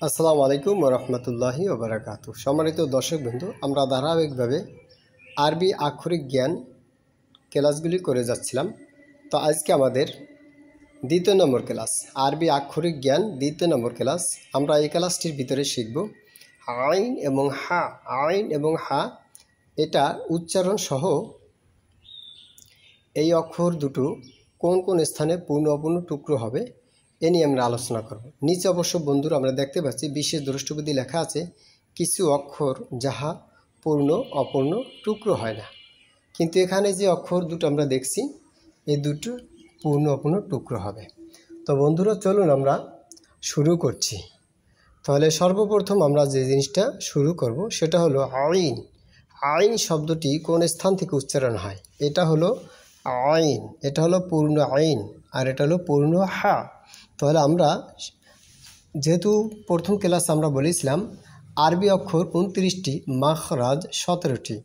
আসসালামু আলাইকুম ওয়া রাহমাতুল্লাহি ওয়া বারাকাতুহু। সম্মানিত দর্শকবৃন্দ, আমরা ধারাবাহিকভাবে আরবি আক্ষরিক জ্ঞান ক্লাসগুলি করে যাচ্ছিলাম। তো আজকে আমাদের দ্বিতীয় নম্বর ক্লাস, আরবি আক্ষরিক জ্ঞান দ্বিতীয় নম্বর ক্লাস। আমরা এই ক্লাসটির ভিতরে শিখব আইন এবং হা। আইন এবং হা এটা উচ্চারণ সহ এই অক্ষর দুটো কোন কোন স্থানে পূর্ণ অপূর্ণ টুকরো হবে এ নিয়ে আমরা আলোচনা করব। নিচে অবশ্য বন্ধুরা আমরা দেখতে পাচ্ছি বিশেষ দ্রষ্টব্যদি লেখা আছে কিছু অক্ষর যাহা পূর্ণ অপূর্ণ টুকরো হয় না, কিন্তু এখানে যে অক্ষর দুটো আমরা দেখছি এই দুটো পূর্ণ অপূর্ণ টুকরো হবে। তো বন্ধুরা চলুন আমরা শুরু করছি। তাহলে সর্বপ্রথম আমরা যে জিনিসটা শুরু করব সেটা হলো আইন। আইন শব্দটি কোন স্থান থেকে উচ্চারণ হয়? এটা হলো আইন, এটা হলো পূর্ণ আইন, আর এটা হলো পূর্ণ হা। তাহলে আমরা যেহেতু প্রথম ক্লাস আমরা বলেছিলাম আরবি অক্ষর 29টি, মাখরাজ 17টি,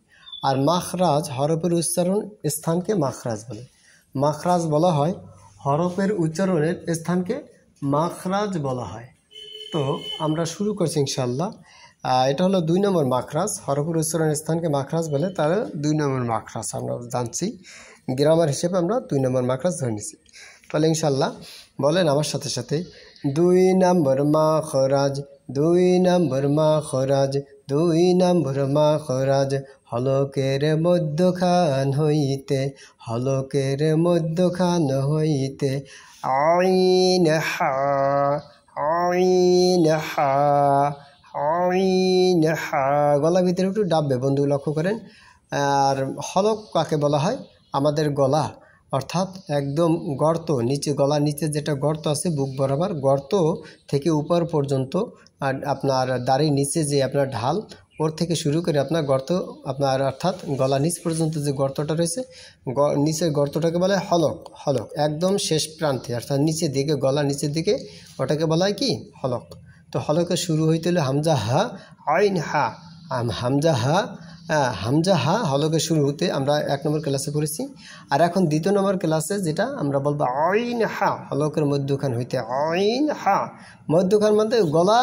আর মাখরাজ হরফের উচ্চারণ স্থানকে মাখরাজ বলে। মাখরাজ বলা হয় হরফের উচ্চারণের স্থানকে মাখরাজ বলা হয়। তো আমরা শুরু করছি ইনশাআল্লাহ। এটা হলো 2 নম্বর মাখরাজ, হরফের উচ্চারণের স্থানকে মাখরাজ বলে, তার 2 নম্বর মাখরাজ আমরা জানছি। গ্রামার হিসেবে আমরা 2 নম্বর মাখরাজ ধরে নিছি। তাহলে ইনশাআল্লাহ বলেন আমার সাথে সাথে, 2 নম্বর মাখরাজ, 2 নম্বর মাখরাজ, 2 নম্বর মাখরাজ, হলকের মধ্যখান হইতে, হলকের মধ্যখান হইতে আইন হা, আইন হা, আইন হা। গলা ভিতরে একটু ডাববে বন্ধু, লক্ষ্য করেন। আর হলক কাকে বলা হয়? আমাদের গলা, অর্থাৎ একদম গর্ত, নিচে গলার নিচে যেটা গর্ত আছে বুক বরাবর, গর্ত থেকে উপর পর্যন্ত আর আপনার দাড়ির নিচে যে আপনার ঢাল, ওর থেকে শুরু করে আপনার গর্ত, আপনার অর্থাৎ গলা নিচ পর্যন্ত যে গর্তটা রয়েছে, নিচের গর্তটাকে বলা হয় হলক। হলক একদম শেষ প্রান্তে, অর্থাৎ নিচের দিকে, গলার নিচের দিকে, ওটাকে বলা হয় কি? হলক। তো হলকে শুরু হইতে হলে হামজা হা, আইন হা। হামজা হা, হামজা হা হলকে শুরু হতে আমরা 1 নম্বর ক্লাসে পড়েছি। আর এখন 2 নম্বর ক্লাসে যেটা আমরা বলবো আইন হা, হলকের মধ্যখান হইতে আইন হা। মধ্যখান মধ্যে গলা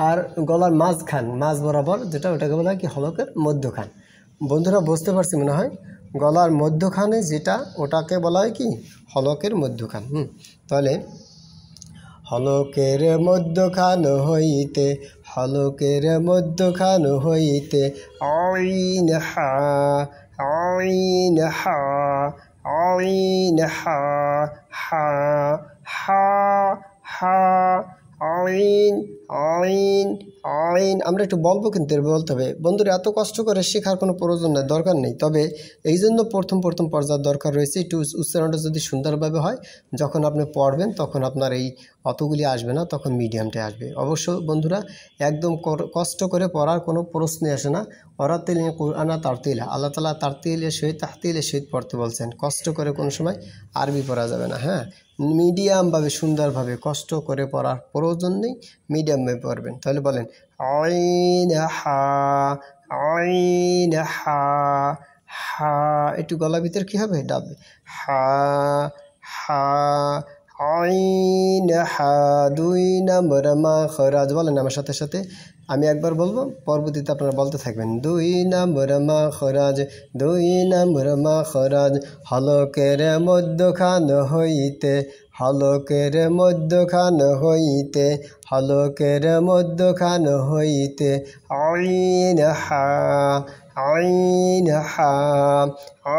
আর গলার মাঝখান, মাঝ বরাবর যেটা, ওটাকে বলা হয় কি? হলকের মধ্যখান। বন্ধুরা বুঝতে পারছি মনে হয়? গলার মধ্যখানে যেটা, ওটাকে বলা হয় কি? হলকের মধ্যখান। তাহলে হলকের মধ্যখান হইতে, হলকের মধ্যখান হইতে আইন হা, আইন হা, আইন হা, হা, হা, হা, আইন, আইন, আইন। আমরা একটু বলবো, কিন্তু বলতে হবে বন্ধুরা। এত কষ্ট করে শেখার কোনো প্রয়োজন নেই, দরকার নেই। তবে এই জন্য প্রথম পর্যায়ের দরকার রয়েছে। একটু উচ্চারণটা যদি সুন্দরভাবে হয়, যখন আপনি পড়বেন তখন আপনার এই অতগুলি আসবে না, তখন মিডিয়ামটা আসবে। অবশ্য বন্ধুরা একদম কষ্ট করে পড়ার কোনো প্রশ্নই আসে না। ওরাতিল কুরআনা তারতিলা, আল্লাহ তাআলা তারতিলের সহিত তাহতিলের সহিত পড়তে বলছেন। কষ্ট করে কোনো সময় আরবি পড়া যাবে না। হ্যাঁ, মিডিয়ামভাবে সুন্দরভাবে, কষ্ট করে পড়ার প্রয়োজন নেই, মিডিয়ামভাবে পড়বেন। তাহলে বলেন আইন হা, আইন হা, হা। একটু গলা ভিতর কি হবে? ডাববে। হা, হা, আইন হা। 2 নম্বর মাখরাজ। বলেন আমার সাথে সাথে, আমি একবার বলবো, পরবর্তীতে আপনারা বলতে থাকবেন। 2 নম্বর মাখরাজ, 2 নম্বর মাখরাজ, হলকের মধ্যখান হইতে, হলকের মধ্যখান হইতে, হলকের মধ্যখান হইতে আইন হা, আইন হা,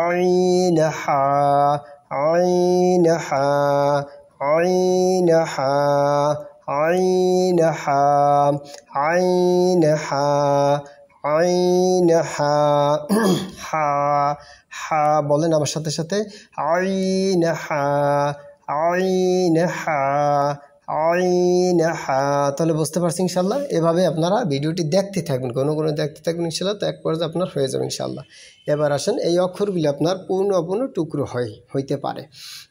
আইন হা, আইন হা, আইন হা, আইন হা, আইন হা, আইন হা, হা, হা। বলেন আমার সাথে সাথে, আইন হা, আইন হা, আইন হা। তাহলে বুঝতে পারছি ইনশাল্লাহ। এভাবে আপনারা ভিডিওটি দেখতে থাকবেন, কোনো দেখতে থাকবেন ইনশাল্লাহ। তো এক পর্যায়ে আপনার হয়ে যাবে ইনশাল্লাহ। এবার আসেন, এই অক্ষরগুলি আপনার পূর্ণ অপূর্ণ টুকরো হইতে পারে।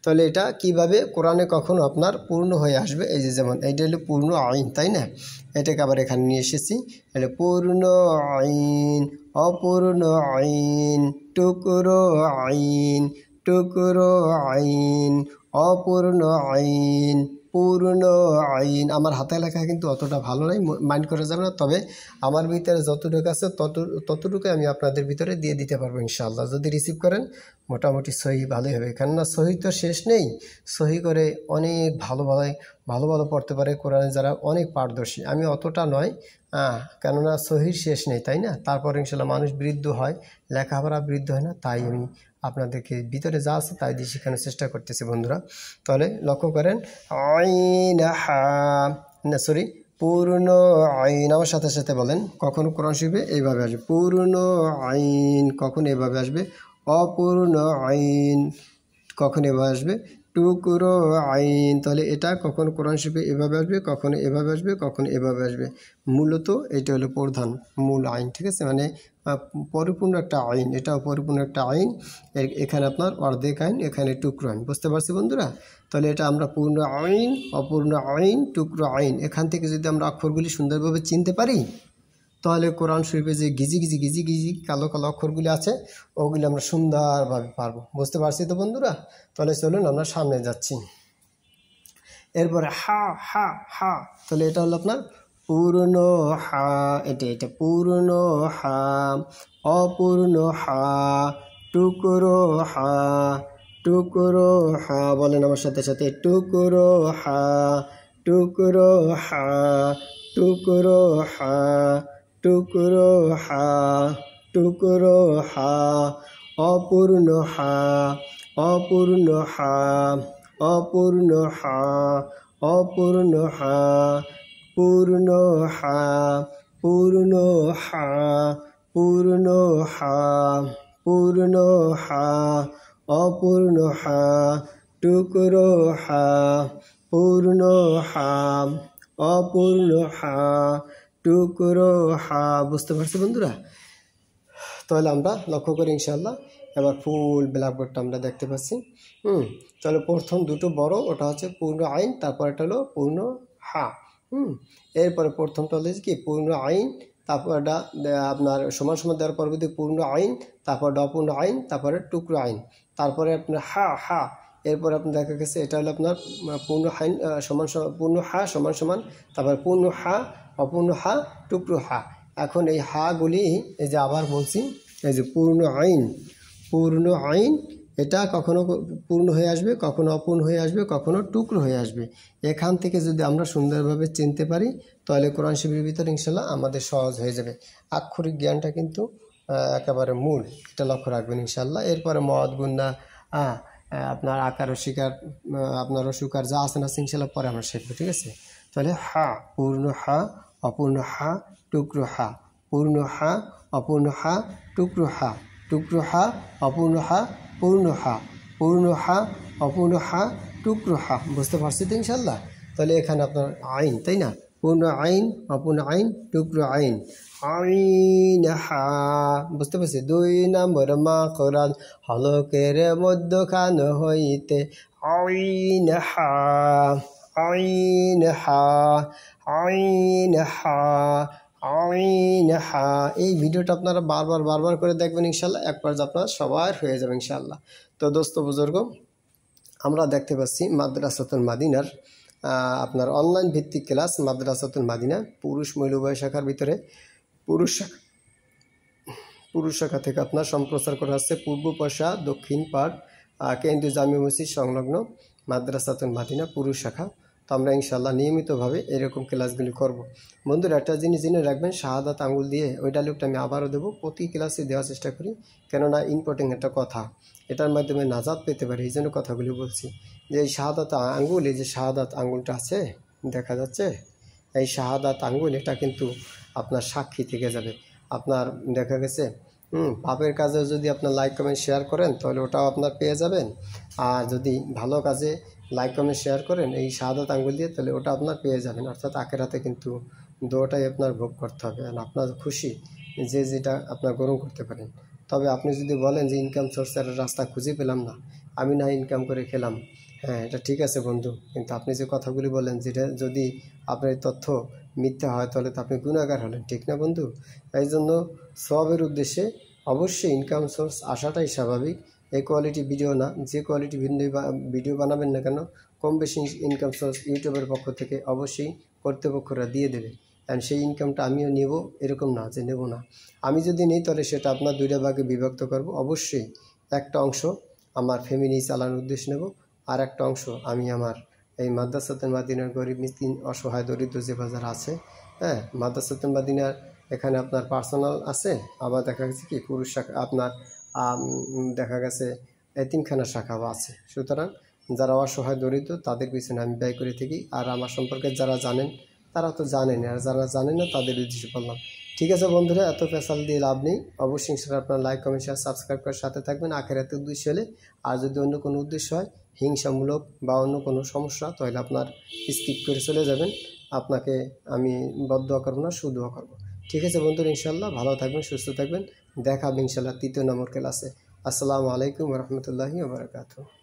তাহলে এটা কিভাবে কোরআনে কখনো আপনার পূর্ণ হয়ে আসবে? এই যে যেমন এইটা হলো পূর্ণ আইন, তাই না? এটাকে আবার এখানে নিয়ে এসেছি। এটা পূর্ণ আইন, অপূর্ণ আইন, টুকরো আইন, টুকরো আইন, অপূর্ণ আইন, পূর্ণ আইন। আমার হাতে লেখা কিন্তু অতটা ভালো নয়, মাইন্ড করা যাবে না, তবে আমার ভিতরে যতটুকু আছে ততটুকু আমি আপনাদের ভিতরে দিয়ে দিতে পারবো ইনশাআল্লাহ। যদি রিসিভ করেন মোটামুটি সহি ভালোই হবে, কেননা সহি তো শেষ নেই। সহি করে অনেক ভালো ভালো পড়তে পারে কোরআনে যারা অনেক পারদর্শী, আমি অতটা নয়, কেননা সহির শেষ নেই, তাই না? তারপর ইনশাআল্লাহ মানুষ বৃদ্ধ হয়, লেখাপড়া বৃদ্ধ হয় না, তাই আমি আপনাদেরকে ভিতরে যা আছে তাই দিয়ে শেখানোর চেষ্টা করতেছি বন্ধুরা। তাহলে লক্ষ্য করেন, আইন হা না সরি পূর্ণ আইন, আমার সাথে সাথে বলেন। কখনো কোরআন শরীফে এইভাবে আসবে পূর্ণ আইন, কখন এভাবে আসবে অপূর্ণ আইন, কখন এভাবে আসবে টুকরো আইন। তাহলে এটা কখন কোরআন শরীফে এভাবে আসবে, কখনো এভাবে আসবে, কখনো এভাবে আসবে। মূলত এটা হলো প্রধান মূল আইন, ঠিক আছে? মানে পরিপূর্ণ একটা আইন, এটাও পরিপূর্ণ একটা আইন। এখানে আপনার অর্ধেক আইন, এখানে টুকরো আইন। বুঝতে পারছি বন্ধুরা? তাহলে এটা আমরা পূর্ণ আইন, অপূর্ণ আইন, টুকরো আইন, এখান থেকে যদি আমরা অক্ষরগুলি সুন্দরভাবে চিনতে পারি, তাহলে কোরআন শরীফে যে গিজি কালো অক্ষরগুলি আছে ওগুলি আমরা সুন্দরভাবে পারবো। বুঝতে পারছি তো বন্ধুরা? তাহলে চলুন আমরা সামনে যাচ্ছি। এরপরে হা হা হা, তাহলে এটা হলো আপনার পূর্ণ হা, এটা পূর্ণ হা, অপূর্ণ হা, টুকরো হা, টুকরো হা, বলেন আমার সাথে সাথে টুকরো হা, টুকরো হা, টুকরো হা, টুকরো হা, টুকরো হা, অপূর্ণ হা, অপূর্ণ হা, অপূর্ণ হা, অপূর্ণ হা, পূর্ণ হা, পূর্ণ হা, পূর্ণ হা, পূর্ণ হা, অপূর্ণ হা, টুকরো হা, পূর্ণ হা, অপূর্ণ হা, টুকরো হা। বুঝতে পারছি বন্ধুরা? তাহলে আমরা লক্ষ্য করি ইনশাআল্লাহ। এবার ফুল ব্ল্যাকবোর্ডটা আমরা দেখতে পাচ্ছি। তাহলে প্রথম দুটো বড়, ওটা হচ্ছে পূর্ণ আইন, তারপর এটা হলো পূর্ণ হা। এরপরে প্রথমটা হলো কি পূর্ণ আইন, তারপর এটা আপনার সমান সমান দেওয়ার পরবর্তী পূর্ণ আইন, তারপর অপূর্ণ আইন, তারপরে টুকরো আইন, তারপরে আপনার হা হা। এরপর আপনার দেখা গেছে এটা হলো আপনার পূর্ণ আইন সমান পূর্ণ হা সমান সমান, তারপর পূর্ণ হা, অপূর্ণ হা, টুকরো হা। এখন এই হাগুলি, এই যে আবার বলছি, এই যে পূর্ণ আইন, পূর্ণ আইন, এটা কখনো পূর্ণ হয়ে আসবে, কখনো অপূর্ণ হয়ে আসবে, কখনো টুকরো হয়ে আসবে। এখান থেকে যদি আমরা সুন্দরভাবে চিনতে পারি, তাহলে কোরআন শরীফের ভিতরে ইনশাল্লাহ আমাদের সহজ হয়ে যাবে। আক্ষরিক জ্ঞানটা কিন্তু একেবারে মূল, এটা লক্ষ্য রাখবেন ইনশাল্লাহ। এরপরে মদ গুন্না আপনার আকার অস্বীকার, আপনার অস্বীকার যা আছে না ইনশাল্লাহ পরে আমরা শিখবো, ঠিক আছে? তাহলে হা, পূর্ণ হা, অপূর্ণ হা, টুকরো হা, পূর্ণ হা, অপূর্ণ হা, টুকরো হা, টুকরো হা, অপূর্ণ হা, পূর্ণ হা, পূর্ণ হা, অপূর্ণ হা, টুকরো হা। বুঝতে পারছি তো ইনশাল্লাহ? তাহলে এখানে আপনার আইন, তাই না? পূর্ণ আইন, অপূর্ণ আইন, টুকরো আইন, আইন হা। বুঝতে পারছি? 2 নম্বর মাখরাজ হলকের মধ্যখান হইতে আইন হা, আইন হা, আইন হা, আইন হা। এই ভিডিওটা আপনারা বারবার করে দেখবেন ইনশাল্লাহ, একবার আপনার সবার হয়ে যাবে ইনশাল্লাহ। তো দোস্ত বুজুর্গ, আমরা দেখতে পাচ্ছি মাদ্রাসাতুল মাদিনার আপনার অনলাইন ভিত্তিক ক্লাস মাদ্রাসাতুল মাদিনা পুরুষ মহিলা উভয় শাখার ভিতরে পুরুষ শাখা থেকে আপনার সম্প্রচার করা হচ্ছে পূর্ব পাশা দক্ষিণ পাড় কেন্দ্রীয় জামি মসজিদ সংলগ্ন মাদ্রাসাতুল মাদিনা পুরুষ শাখা। তো আমরা ইনশাল্লাহ নিয়মিতভাবে এরকম ক্লাসগুলি করব। বন্ধুরা একটা জিনিস জেনে রাখবেন, শাহাদাত আঙ্গুল দিয়ে ওই ডায়লগটা আমি আবারও দেবো, প্রতি ক্লাসে দেওয়ার চেষ্টা করি, কেননা ইম্পর্টেন্ট একটা কথা, এটার মাধ্যমে নাজাত পেতে পারি, এই জন্য কথাগুলি বলছি। যে এই শাহাদাত আঙ্গুল, এই যে শাহাদাত আঙ্গুলটা আছে দেখা যাচ্ছে, এই শাহাদাত আঙ্গুল এটা কিন্তু আপনার সাক্ষী থেকে যাবে। আপনার দেখা গেছে পাপের কাজে যদি আপনার লাইক কমেন্ট শেয়ার করেন তাহলে ওটাও আপনার পেয়ে যাবেন, আর যদি ভালো কাজে লাইক কমেন্ট শেয়ার করেন এই শাহাদাত আঙ্গুল দিয়ে, তাহলে ওটা আপনার পেয়ে যাবেন। অর্থাৎ আখেরাতে কিন্তু দুটোটাই আপনার ভোগ করতে হবে, আর আপনার খুশি যে যেটা আপনার গ্রহণ করতে পারেন। তবে আপনি যদি বলেন যে ইনকাম সোর্সের রাস্তা খুঁজে পেলাম না, আমি না ইনকাম করে খেলাম, হ্যাঁ এটা ঠিক আছে বন্ধু, কিন্তু আপনি যে কথাগুলি বলেন যেটা যদি আপনার তথ্য মিথ্যা হয় তাহলে তো আপনি গুণাগার হলেন, ঠিক না বন্ধু? এই জন্য সবের উদ্দেশ্যে অবশ্যই ইনকাম সোর্স আসাটাই স্বাভাবিক। এই কোয়ালিটি ভিডিও না, যে কোয়ালিটি ভিডিও বানাবেন না কেন কম বেশি ইনকাম সোর্স ইউটিউবের পক্ষ থেকে অবশ্যই কর্তৃপক্ষরা দিয়ে দেবে। অ্যান্ড সেই ইনকামটা আমিও নেব এরকম না যে নেব না। আমি যদি নিই তাহলে সেটা আপনার 2টা ভাগে বিভক্ত করব। অবশ্যই একটা অংশ আমার ফ্যামিলি চালানোর উদ্দেশ্যে নেব, আর একটা অংশ আমি আমার এই মাদ্রাসাতুল মাদিনার গরিব মিসকিন অসহায় দরিদ্র যে বাজার আছে, হ্যাঁ, মাদ্রাসাতুল মাদিনার এখানে আপনার পার্সোনাল আছে, আবার দেখা গেছে কি পুরুষ শাখা আপনার দেখা গেছে এতিমখানা শাখাও আছে। সুতরাং যারা অসহায় দরিদ্র তাদের পিছনে আমি ব্যয় করে থাকি। আর আমার সম্পর্কে যারা জানেন তারা তো জানেন, আর যারা জানেন না তাদের উদ্দেশ্যে বললাম। ঠিক আছে বন্ধুরা, এত পেশাল দিয়ে লাভ নেই। অবশ্যই ইনশাআল্লাহ আপনার লাইক কমেন্ট শেয়ার সাবস্ক্রাইব করে সাথে থাকবেন আখেরাতের উদ্দেশ্য হলে। আর যদি অন্য কোনো উদ্দেশ্য হয় হিংসামূলক বা অন্য কোনো সমস্যা, তাহলে আপনার স্কিপ করে চলে যাবেন। আপনাকে আমি বদদোয়া করবো না, সুদোয়া করবো। ঠিক আছে বন্ধুরা, ইনশাআল্লাহ ভালো থাকবেন, সুস্থ থাকবেন। দেখা হবে ইনশাআল্লাহ 3য় নম্বর ক্লাসে। আসসালামু আলাইকুম ওয়া রাহমাতুল্লাহি ওয়া বারাকাতুহু।